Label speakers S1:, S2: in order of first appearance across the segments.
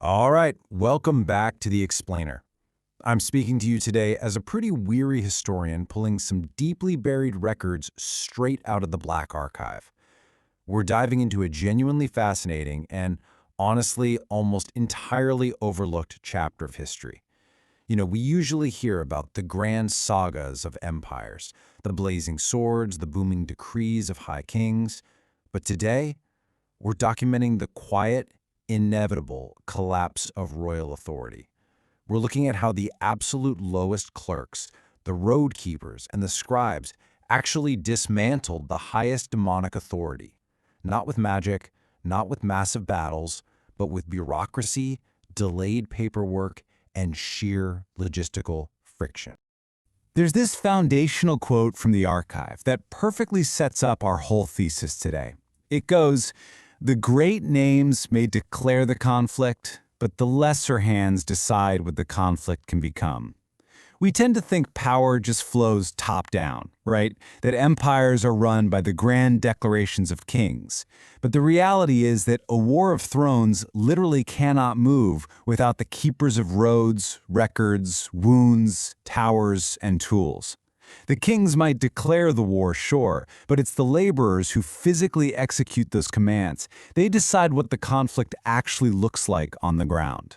S1: All right, welcome back to The Explainer. I'm speaking to you today as a pretty weary historian pulling some deeply buried records straight out of the Black Archive. We're diving into a genuinely fascinating and, honestly, almost entirely overlooked chapter of history. We usually hear about the grand sagas of empires, the blazing swords, the booming decrees of high kings. But today, we're documenting the quiet, inevitable collapse of royal authority. We're looking at how the absolute lowest clerks, the road keepers, and the scribes actually dismantled the highest demonic authority. Not with magic, not with massive battles, but with bureaucracy, delayed paperwork, and sheer logistical friction. There's this foundational quote from the archive that perfectly sets up our whole thesis today. It goes, "The great names may declare the conflict, but the lesser hands decide what the conflict can become." We tend to think power just flows top down, right? That empires are run by the grand declarations of kings. But the reality is that a war of thrones literally cannot move without the keepers of roads, records, wounds, towers, and tools. The kings might declare the war, sure, but it's the laborers who physically execute those commands. They decide what the conflict actually looks like on the ground.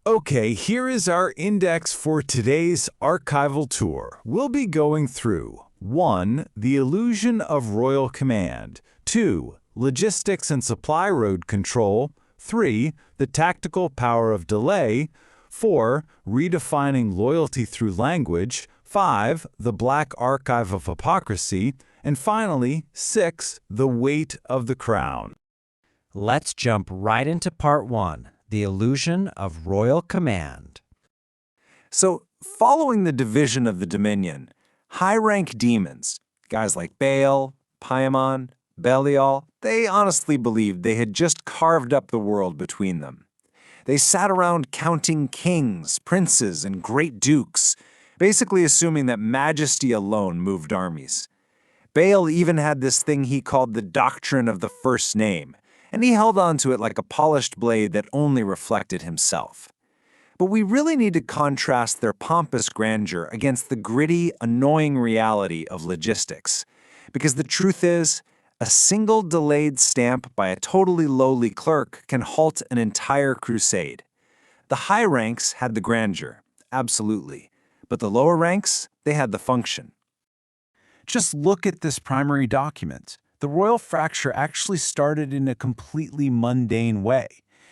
S1: Okay, here is our index for today's archival tour. We'll be going through 1. The illusion of royal command, 2. Logistics and supply road control, 3. The tactical power of delay, 4. Redefining loyalty through language, 5. The Black Archive of Hypocrisy, and finally, 6. The weight of the crown.
S2: Let's jump right into part 1, the illusion of royal command.
S3: So, following the division of the Dominion, high-rank demons, guys like Bael, Paimon, Belial, they honestly believed they had just carved up the world between them. They sat around counting kings, princes, and great dukes, basically assuming that majesty alone moved armies. Bael even had this thing he called the doctrine of the first name, and he held on to it like a polished blade that only reflected himself. But we really need to contrast their pompous grandeur against the gritty, annoying reality of logistics. Because the truth is, a single delayed stamp by a totally lowly clerk can halt an entire crusade. The high ranks had the grandeur, absolutely. But the lower ranks, they had the function.
S1: Just look at this primary document. The royal fracture actually started in a completely mundane way.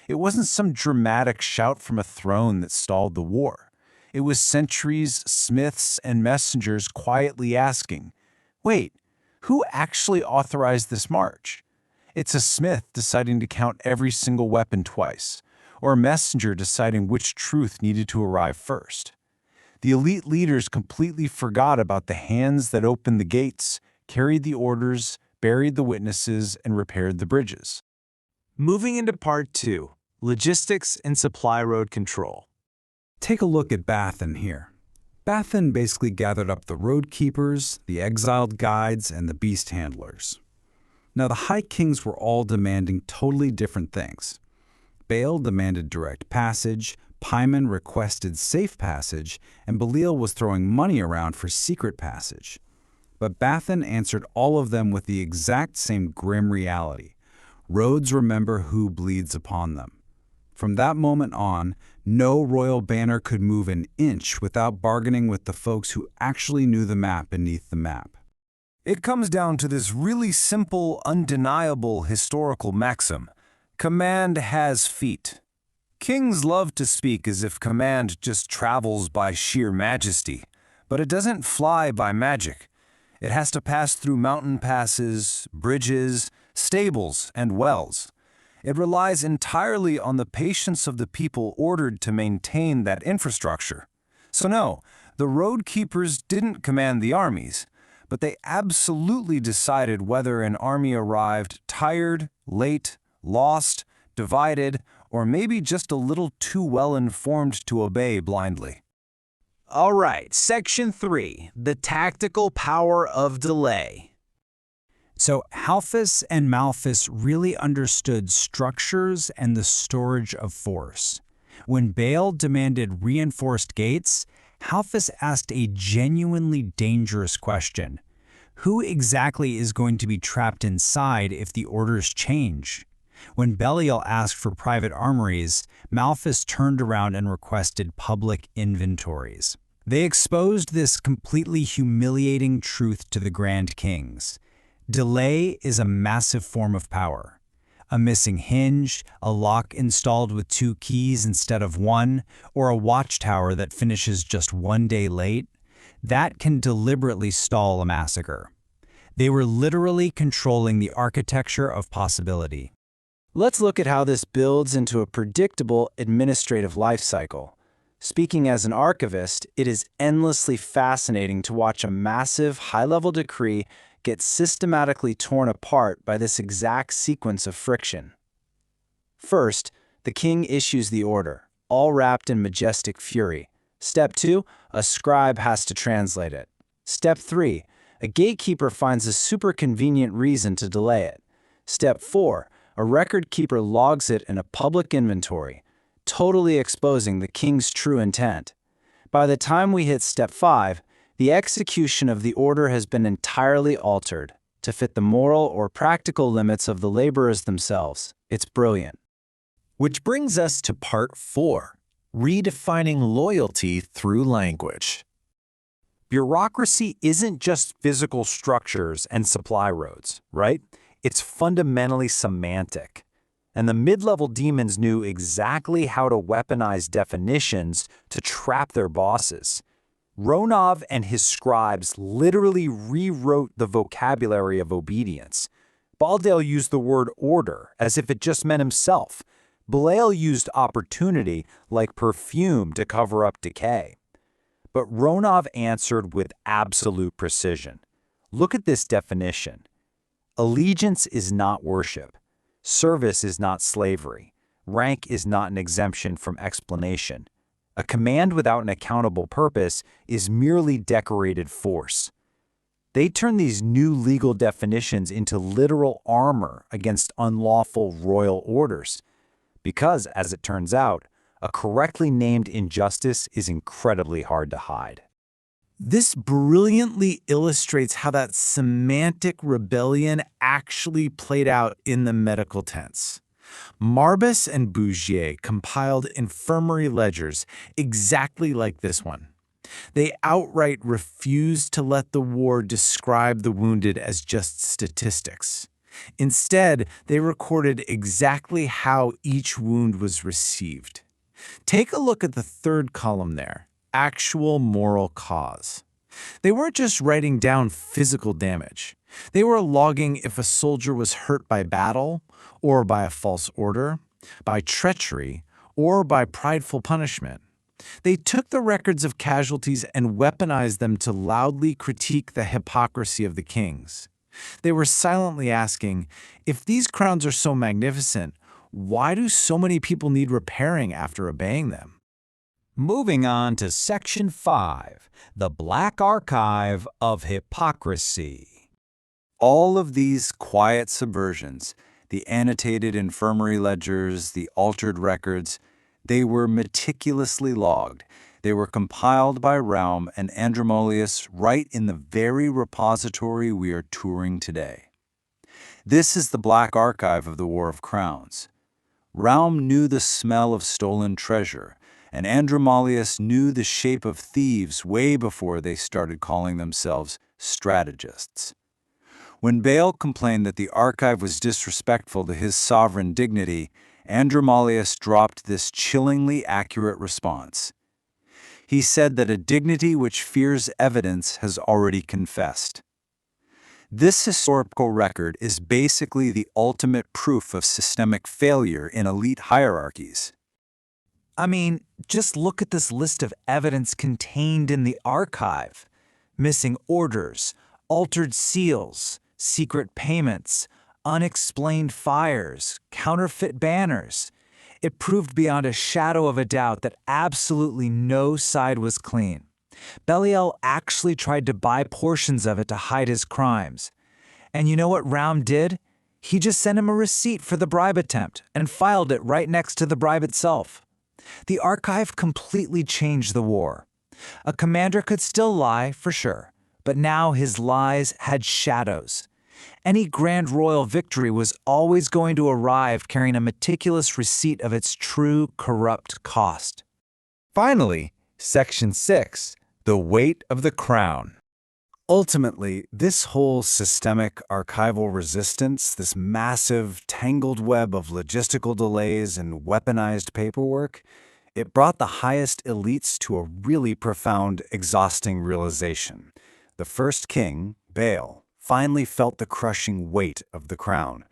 S1: It wasn't some dramatic shout from a throne that stalled the war. It was centuries, smiths, and messengers quietly asking, wait, who actually authorized this march? It's a smith deciding to count every single weapon twice, or a messenger deciding which truth needed to arrive first. The elite leaders completely forgot about the hands that opened the gates, carried the orders, buried the witnesses, and repaired the bridges.
S3: Moving into part 2, logistics and supply road control.
S1: Take a look at Bathin here. Bathin basically gathered up the road keepers, the exiled guides, and the beast handlers. Now, the high kings were all demanding totally different things. Bael demanded direct passage, Paimon requested safe passage, and Belial was throwing money around for secret passage. But Bathin answered all of them with the exact same grim reality. Roads remember who bleeds upon them. From that moment on, no royal banner could move an inch without bargaining with the folks who actually knew the map beneath the map.
S4: It comes down to this really simple, undeniable historical maxim. Command has feet. Kings love to speak as if command just travels by sheer majesty, but it doesn't fly by magic. It has to pass through mountain passes, bridges, stables, and wells. It relies entirely on the patience of the people ordered to maintain that infrastructure. So no, the road keepers didn't command the armies, but they absolutely decided whether an army arrived tired, late, lost, divided, or maybe just a little too well-informed to obey blindly.
S3: All right, Section 3, the tactical power of delay.
S5: So Halphas and Malphas really understood structures and the storage of force. When Bael demanded reinforced gates, Halphas asked a genuinely dangerous question. Who exactly is going to be trapped inside if the orders change? When Belial asked for private armories, Malphas turned around and requested public inventories. They exposed this completely humiliating truth to the Grand Kings. Delay is a massive form of power. A missing hinge, a lock installed with 2 keys instead of 1, or a watchtower that finishes just 1 day late, that can deliberately stall a massacre. They were literally controlling the architecture of possibility.
S2: Let's look at how this builds into a predictable administrative life cycle. Speaking as an archivist, it is endlessly fascinating to watch a massive, high-level decree get systematically torn apart by this exact sequence of friction. First, the king issues the order, all wrapped in majestic fury. Step 2, a scribe has to translate it. Step 3, a gatekeeper finds a super convenient reason to delay it. Step 4, a record keeper logs it in a public inventory, totally exposing the king's true intent. By the time we hit step 5, the execution of the order has been entirely altered to fit the moral or practical limits of the laborers themselves. It's brilliant.
S3: Which brings us to part 4, redefining loyalty through language. Bureaucracy isn't just physical structures and supply roads, right? It's fundamentally semantic. And the mid-level demons knew exactly how to weaponize definitions to trap their bosses. Ronove and his scribes literally rewrote the vocabulary of obedience. Belial used the word order as if it just meant himself. Belial used opportunity like perfume to cover up decay. But Ronove answered with absolute precision. Look at this definition. Allegiance is not worship. Service is not slavery. Rank is not an exemption from explanation. A command without an accountable purpose is merely decorated force. They turn these new legal definitions into literal armor against unlawful royal orders. Because, as it turns out, a correctly named injustice is incredibly hard to hide.
S4: This brilliantly illustrates how that semantic rebellion actually played out in the medical tense. Marbas and Buer compiled infirmary ledgers exactly like this one. They outright refused to let the war describe the wounded as just statistics. Instead, they recorded exactly how each wound was received. Take a look at the 3rd column there, actual moral cause. They weren't just writing down physical damage. They were logging if a soldier was hurt by battle, or by a false order, by treachery, or by prideful punishment. They took the records of casualties and weaponized them to loudly critique the hypocrisy of the kings. They were silently asking, if these crowns are so magnificent, why do so many people need repairing after obeying them?
S5: Moving on to Section 5, the Black Archive of Hypocrisy.
S3: All of these quiet subversions, the annotated infirmary ledgers, the altered records, they were meticulously logged. They were compiled by Raum and Andromalius right in the very repository we are touring today. This is the Black Archive of the War of Crowns. Raum knew the smell of stolen treasure, and Andromalius knew the shape of thieves way before they started calling themselves strategists. When Bael complained that the archive was disrespectful to his sovereign dignity, Andromalius dropped this chillingly accurate response. He said that a dignity which fears evidence has already confessed. This historical record is basically the ultimate proof of systemic failure in elite hierarchies.
S5: I mean, just look at this list of evidence contained in the archive. Missing orders, altered seals, secret payments, unexplained fires, counterfeit banners. It proved beyond a shadow of a doubt that absolutely no side was clean. Belial actually tried to buy portions of it to hide his crimes.
S3: And you know what Raum did? He just sent him a receipt for the bribe attempt and filed it right next to the bribe itself. The archive completely changed the war. A commander could still lie, for sure, but now his lies had shadows. Any grand royal victory was always going to arrive carrying a meticulous receipt of its true corrupt cost.
S2: Finally, Section 6, the weight of the crown. Ultimately, this whole systemic archival resistance, this massive, tangled web of logistical delays and weaponized paperwork, it brought the highest elites to a really profound, exhausting realization. The first king, Bael, finally felt the crushing weight of the crown.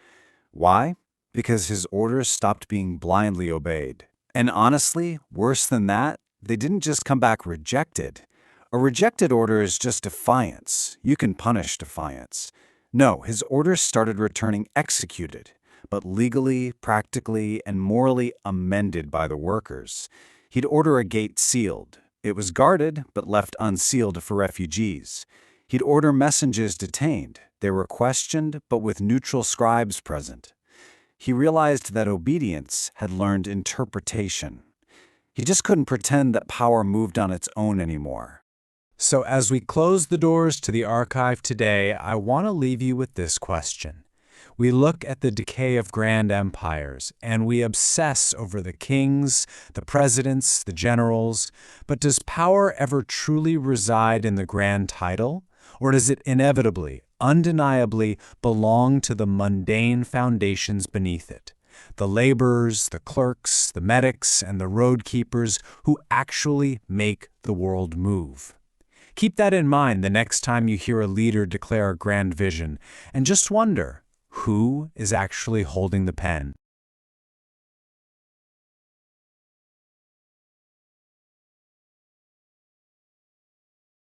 S2: Why? Because his orders stopped being blindly obeyed. And honestly, worse than that, they didn't just come back rejected. A rejected order is just defiance. You can punish defiance. No, his orders started returning executed, but legally, practically, and morally amended by the workers. He'd order a gate sealed. It was guarded, but left unsealed for refugees. He'd order messengers detained. They were questioned, but with neutral scribes present. He realized that obedience had learned interpretation. He just couldn't pretend that power moved on its own anymore.
S1: So as we close the doors to the archive today, I want to leave you with this question. We look at the decay of grand empires, and we obsess over the kings, the presidents, the generals, but does power ever truly reside in the grand title? Or does it inevitably, undeniably belong to the mundane foundations beneath it? The laborers, the clerks, the medics, and the road keepers who actually make the world move. Keep that in mind the next time you hear a leader declare a grand vision, and just wonder, who is actually holding the pen?